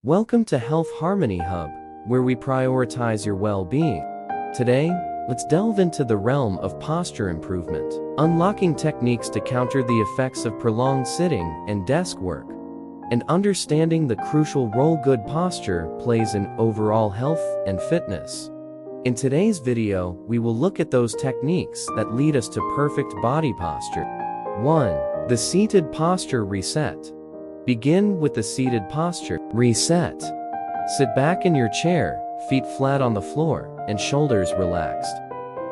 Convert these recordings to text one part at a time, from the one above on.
Welcome to Health Harmony Hub, where we prioritize your well-being. Today, let's delve into the realm of posture improvement, unlocking techniques to counter the effects of prolonged sitting and desk work, and understanding the crucial role good posture plays in overall health and fitness. In today's video, we will look at those techniques that lead us to perfect body posture. 1. The seated posture reset. Begin with the seated posture reset. Sit back in your chair, feet flat on the floor, and shoulders relaxed.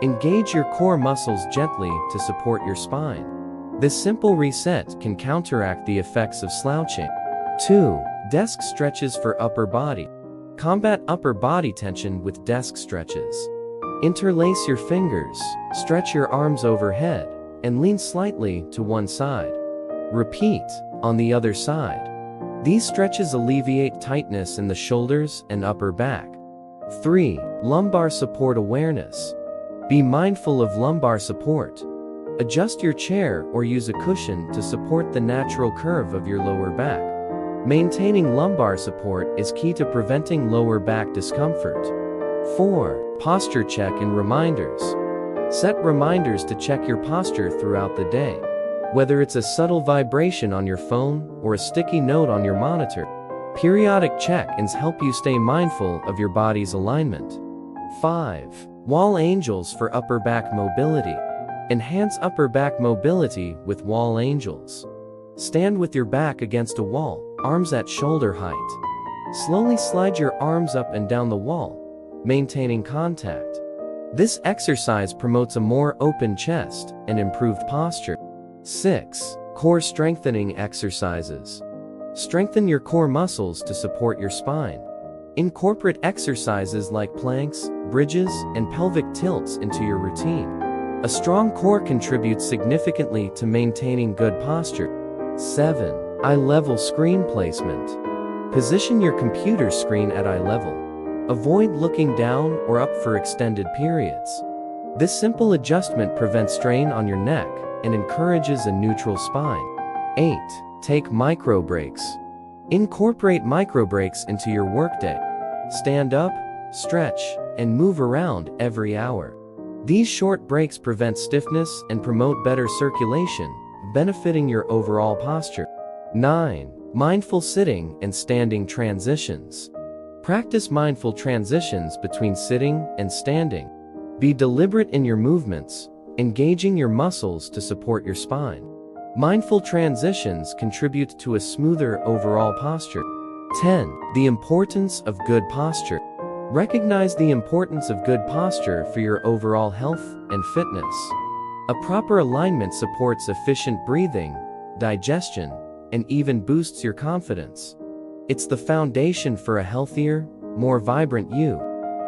Engage your core muscles gently to support your spine. This simple reset can counteract the effects of slouching. 2. Desk stretches for upper body. Combat upper body tension with desk stretches. Interlace your fingers, stretch your arms overhead, and lean slightly to one side. Repeat on the other side. These stretches alleviate tightness in the shoulders and upper back. 3. Lumbar support awareness. Be mindful of lumbar support. Adjust your chair or use a cushion to support the natural curve of your lower back. Maintaining lumbar support is key to preventing lower back discomfort. 4. Posture check and reminders. Set reminders to check your posture throughout the day. Whether it's a subtle vibration on your phone or a sticky note on your monitor, periodic check-ins help you stay mindful of your body's alignment. 5. Wall angels for upper back mobility. Enhance upper back mobility with wall angels. Stand with your back against a wall, arms at shoulder height. Slowly slide your arms up and down the wall, maintaining contact. This exercise promotes a more open chest and improved posture. 6. Core strengthening exercises. Strengthen your core muscles to support your spine. Incorporate exercises like planks, bridges, and pelvic tilts into your routine. A strong core contributes significantly to maintaining good posture. 7. Eye-level screen placement. Position your computer screen at eye level. Avoid looking down or up for extended periods. This simple adjustment prevents strain on your neck and encourages a neutral spine. 8. Take micro breaks. Incorporate micro breaks into your workday. Stand up, stretch, and move around every hour. These short breaks prevent stiffness and promote better circulation, benefiting your overall posture. 9. Mindful sitting and standing transitions. Practice mindful transitions between sitting and standing. Be deliberate in your movements, engaging your muscles to support your spine. Mindful transitions contribute to a smoother overall posture. 10. The importance of good posture. Recognize the importance of good posture for your overall health and fitness. A proper alignment supports efficient breathing, digestion, and even boosts your confidence. It's the foundation for a healthier, more vibrant you.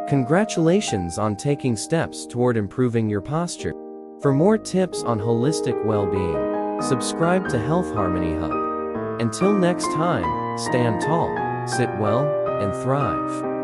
Congratulations on taking steps toward improving your posture. For more tips on holistic well-being, subscribe to Health Harmony Hub. Until next time, stand tall, sit well, and thrive.